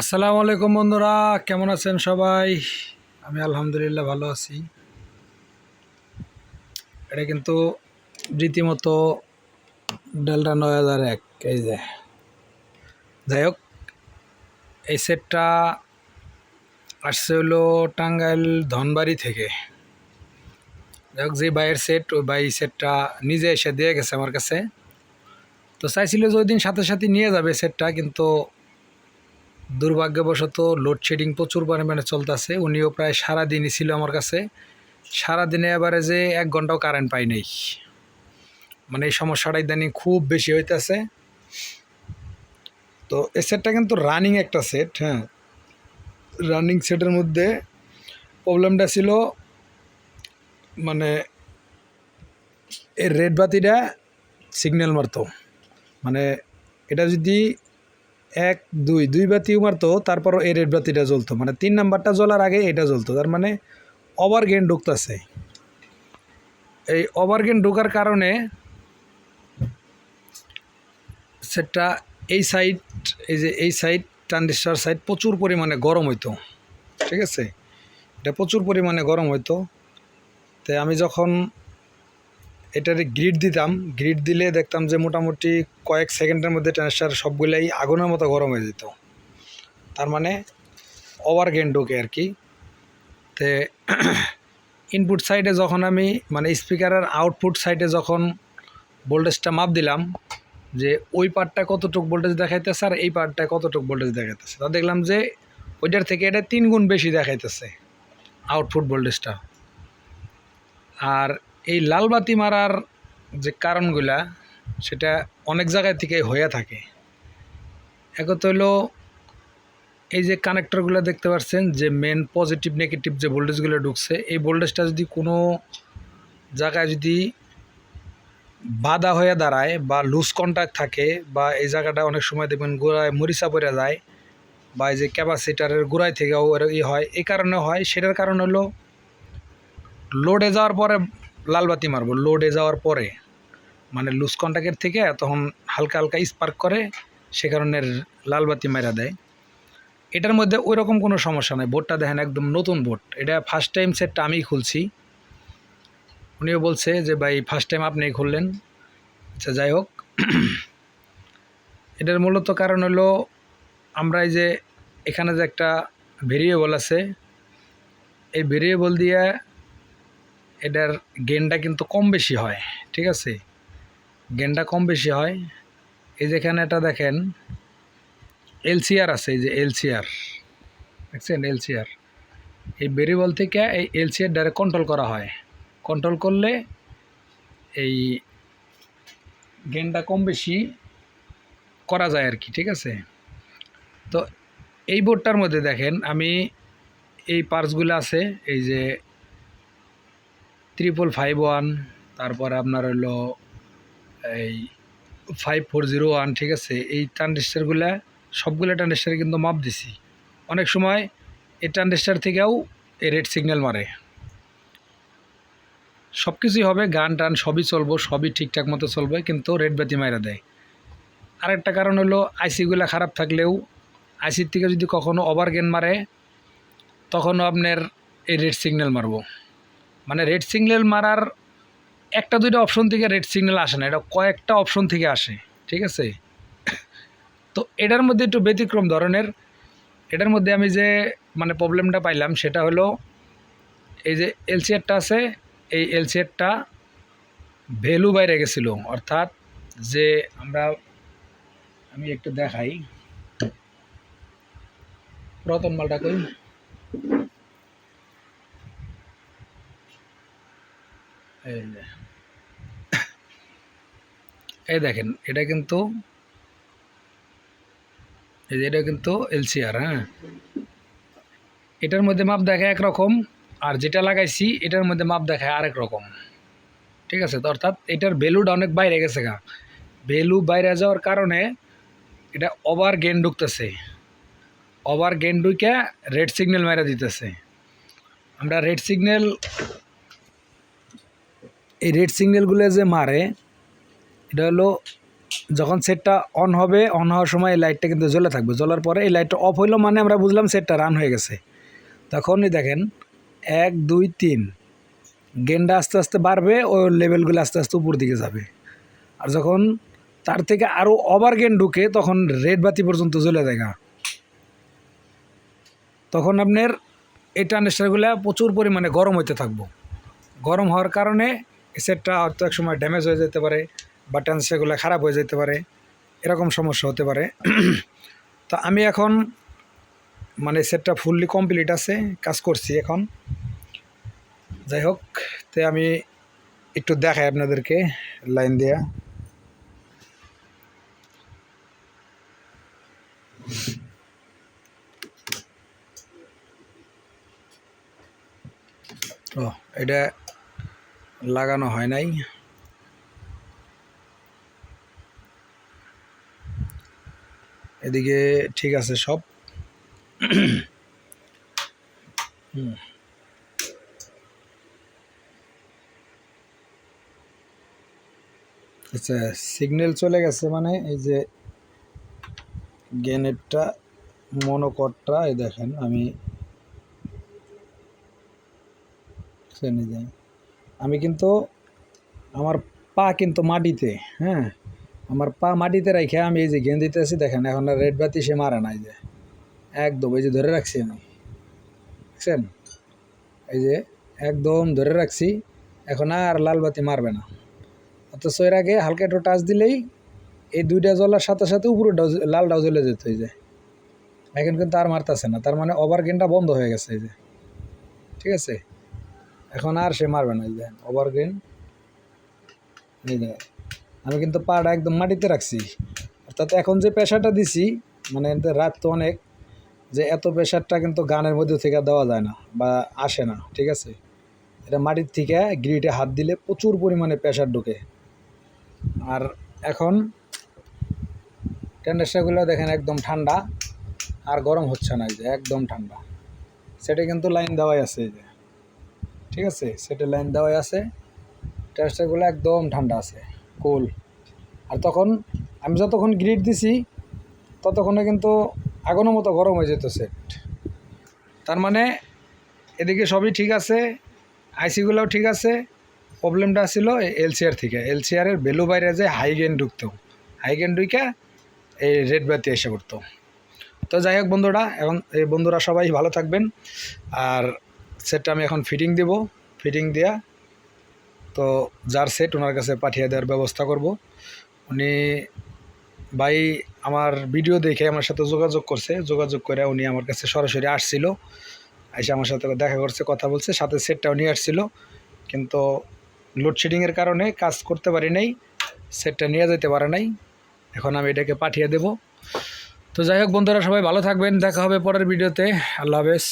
আসসালামু আলাইকুম বন্ধুরা, কেমন আছেন সবাই? আমি আলহামদুলিল্লাহ ভালো আছি। এটা কিন্তু রীতিমতো ডেল্টা 9001। এই যে যাই হোক, এই সেটটা আসছে হলো টাঙ্গাইল ধনবাড়ি থেকে। যাই হোক, যে বাইয়ের সেট, ওই বাই সেটটা নিজে এসে দিয়ে গেছে আমার কাছে। তো চাইছিল যে ওই দিন সাথে সাথে নিয়ে যাবে সেটটা, কিন্তু দুর্ভাগ্যবশত লোডশেডিং প্রচুর পরিমাণে চলতেছে। উনিও প্রায় সারাদিনই ছিল আমার কাছে। সারাদিনে এবারে যে 1 ঘন্টাও কারেন্ট পাই নাই। মানে এই সমস্যাটা ইদানিং খুব বেশি হইতেছে। তো এই সেটটা কিন্তু রানিং একটা সেট। হ্যাঁ, রানিং সেটের মধ্যে প্রবলেমটা ছিল, মানে এর রেড বাতিটা সিগন্যাল মারতো। মানে এটা যদি 1 2 বাতিও মারতো, তারপরও এই রেড বাতিটা জ্বলতো। মানে 3 নাম্বারটা জ্বলার আগে এটা জ্বলতো। তার মানে ওভারগেন ঢুকতেছে। এই ওভারগেন ঢোকার কারণে সেটটা এই সাইড, এই যে এই সাইড ট্রানজিস্টর সাইড প্রচুর পরিমাণে গরম হইতো। ঠিক আছে, এটা প্রচুর পরিমাণে গরম হইতো। তাই আমি যখন এটারে গ্রিড দিতাম, গ্রিড দিলে দেখতাম যে মোটামুটি কয়েক সেকেন্ডের মধ্যে ট্রানজিস্টর সবগুলাই আগুনের মতো গরম হয়ে যেত। তার মানে ওভারগেন ঢোকে আর কি। তে ইনপুট সাইডে যখন আমি, মানে স্পিকারের আউটপুট সাইডে যখন ভোল্টেজটা মাপ দিলাম, যে ওই পার্টটা কতটুকু ভোল্টেজ দেখাইতেছে আর এই পার্টটা কতটুকু ভোল্টেজ দেখাইতেছে, তা দেখলাম যে ওইটার থেকে এটা 3 গুণ বেশি দেখাইতেছে আউটপুট ভোল্টেজটা। আর এই লাল বাতি মারার যে কারণগুলা, সেটা অনেক জায়গায় থেকে হয়ে থাকে। একত হইলো, এই যে কানেক্টরগুলো দেখতে পাচ্ছেন, যে মেন পজিটিভ নেগেটিভ যে ভোল্টেজগুলো ঢুকছে, এই ভোল্টেজটা যদি কোনো জায়গায় যদি বাধা হয়ে দাঁড়ায় বা লুজ কন্ট্যাক্ট থাকে, বা এই জায়গাটা অনেক সময় দেখবেন গোড়ায় মরিচা পড়ে যায়, বা এই যে ক্যাপাসিটারের গোড়ায় থেকেও হয়, এই কারণে হয়। সেটার কারণ হলো লোডে যাওয়ার পরে লাল বাতি মারবো, লোডে যাওয়ার পরে মানে লুজ কন্ট্যাক্টের থেকে তখন হালকা হালকা স্পার্ক করে, সে কারণে লাল বাতি মারা দেয়। এটার মধ্যে ওই রকম কোনো সমস্যা নাই। বোর্ডটা দেখেন একদম নতুন বোর্ড। এটা ফার্স্ট টাইম সেটটা আমিই খুলছি। উনিও বলছে যে ভাই ফার্স্ট টাইম আপনিই খুললেন। আচ্ছা, যাই হোক, এটার মূলত কারণ হলো, আমরা এই যে এখানে যে একটা ভেরিয়েবল আছে, এই ভেরিয়েবল দিয়ে এটার গেনটা কিন্তু কম বেশি হয়। ঠিক আছে, গেনটা কম বেশি হয়। এই যেখানে এটা দেখেন এলসিআর আছে, এই যে এলসিআর দেখছেন, এলসিআর, এই ভেরিয়েবল থেকে এই এলসিআর ডাইরেক্ট কন্ট্রোল করা হয়। কন্ট্রোল করলে এই গেনটা কম বেশি করা যায় আর কি। ঠিক আছে, তো এই বোর্ডটার মধ্যে দেখেন আমি এই পার্টসগুলো আছে, এই যে 5551, তারপরে আপনার হলো এই 5401। ঠিক আছে, এই ট্রানজিস্টারগুলো সবগুলো ট্রানজিস্টারে কিন্তু মাপ দিছি। অনেক সময় এই ট্রানজিস্টার থেকেও এই রেড সিগন্যাল মারে। সব কিছুই হবে, গান টান সবই চলবো, সবই ঠিকঠাক মতো চলবে, কিন্তু রেড বাতি মাইরা দেয়। আরেকটা কারণ হলো আইসিগুলো খারাপ থাকলেও, আইসির থেকে যদি কখনো ওভারগেন মারে, তখনও আপনার এই রেড সিগন্যাল মারবো। মানে রেড সিগন্যাল মারার একটা দুইটা অপশন থেকে রেড সিগন্যাল আসে না, এটা কয়েকটা অপশন থেকে আসে। ঠিক আছে, তো এটার মধ্যে একটু ব্যতিক্রম ধরনের। এটার মধ্যে আমি যে মানে প্রবলেমটা পাইলাম, সেটা হলো এই যে এলসিআরটা আছে, এই এলসিআরটা ভ্যালু বাইরে গেছিলো। অর্থাৎ যে আমি একটু দেখাই পুরাতন মালটা কই, এই যে এই দেখেন, এটা কিন্তু এই যে এটা কিন্তু এলসিআর। হ্যাঁ, এটার মধ্যে মাপ দেখায় একরকম, আর যেটা লাগাইছি এটার মধ্যে মাপ দেখায় আরেক রকম। ঠিক আছে, তো অর্থাৎ এটার ভ্যালুটা অনেক বাইরে গেছে গা। ভ্যালু বাইরে যাওয়ার কারণে এটা ওভার গেন ঢুকতেছে। ওভার গেন ঢুকে রেড সিগন্যাল মেরে দিতেছে। আমরা রেড সিগন্যাল, এই রেড সিগন্যালগুলো যে মারে, এটা হলো যখন সেটটা অন হবে, অন হওয়ার সময় এই লাইটটা কিন্তু জ্বলে থাকবে, জ্বলার পরে এই লাইটটা অফ হইলো মানে আমরা বুঝলাম সেটটা রান হয়ে গেছে। তখনই দেখেন 1 2 3 গেনটা আস্তে আস্তে বাড়বে, ওই লেভেলগুলো আস্তে আস্তে উপর দিকে যাবে। আর যখন তার থেকে আরও ওভার গেন ঢুকে তখন রেড বাতি পর্যন্ত জ্বলে যায়। তখন আপনার এই ট্রানজিস্টারগুলো প্রচুর পরিমাণে গরম হইতে থাকবো। গরম হওয়ার কারণে সেটটা হয়তো এক সময় ড্যামেজ হয়ে যেতে পারে বা ট্রানজিস্টারগুলো খারাপ হয়ে যেতে পারে, এরকম সমস্যা হতে পারে। তো আমি এখন মানে সেটটা ফুললি কমপ্লিট আছে, কাজ করছি এখন। যাই হোক, তো আমি একটু দেখাই আপনাদেরকে লাইন দেয়া। ও, এটা লাগানো হয় নাই, এদিকে ঠিক আছে সব। আচ্ছা, সিগন্যাল চলে গেছে মানে এই যে গেনেরটা মনোকটটা, এই দেখেন আমি আমি কিন্তু আমার পা কিন্তু মাটিতে, হ্যাঁ আমার পা মাটিতে রাখে আমি এই যে গেন দিতেছি, দেখেন এখন আর রেড বাতি সে মারে নাই, যে একদম এই যে ধরে রাখছি আমি, বুঝছেন, এই যে একদম ধরে রাখছি, এখন আর লাল বাতি মারবে না। অথচ এর আগে হালকা একটু টাচ দিলেই এই দুইটা জ্বলার সাথে সাথে উপরেটাও লালটাও জ্বলে যেত, এই যে এখন কিন্তু আর মারতেছে না, তার মানে ওভার গেনটা বন্ধ হয়ে গেছে, এই যে ঠিক আছে, এখন আর সে মারবে না। এই যে ওভার গেন, এই যে আমি কিন্তু পাটা একদম মাটিতে রাখছি, অর্থাৎ এখন যে প্রেশারটা দিছি, মানে রাত তো অনেক, যে এত প্রেশারটা কিন্তু গানের মধ্যে থেকে দেওয়া যায় না বা আসে না, ঠিক আছে। এটা মাটির থেকে গ্রিটে হাত দিলে প্রচুর পরিমাণে প্রেশার ঢোকে। আর এখন ট্যান্ডারগুলো দেখেন একদম ঠান্ডা, আর গরম হচ্ছে না, এই যে একদম ঠান্ডা। সেটা কিন্তু লাইন দেওয়াই আছে, এই যে ঠিক আছে, সেটা লাইন দেওয়াই আছে, ট্যান্ডারগুলো একদম ঠান্ডা আছে, কুল। আর তখন আমি যতক্ষণ গ্রিড দিছি ততক্ষণে কিন্তু আগুনের মতো গরম হয়ে যেত সেট। তার মানে এদিকে সবই ঠিক আছে, আইসিগুলোও ঠিক আছে, প্রবলেমটা ছিল এলসিআর থেকে, এলসিআরের ভ্যালু বাইরে যে হাই গেন ঢুকতো, হাই গেন ঢুকে এই রেড বাতি এসে পড়তো। তো যাই হোক বন্ধুরা, এখন এই বন্ধুরা সবাই ভালো থাকবেন। আর সেটটা আমি এখন ফিটিং দেব, ফিটিং দেয়া তো যার সেট ওনার কাছে পাঠিয়ে দেওয়ার ব্যবস্থা করব। উনি ভাই আমার ভিডিও দেখে আমার সাথে যোগাযোগ করছে, যোগাযোগ করে উনি আমার কাছে সরাসরি আসছিল, এসে আমার সাথে দেখা করছে, কথা বলছে, সাথে সেটটাও নিয়ে আসছিল, কিন্তু লোডশেডিংয়ের কারণে কাজ করতে পারি নাই, সেটটা নিয়ে যেতে পারে নাই। এখন আমি এটাকে পাঠিয়ে দেব। তো যাই হোক বন্ধুরা, সবাই ভালো থাকবেন, দেখা হবে পরের ভিডিওতে। আল্লাহ হাফেজ।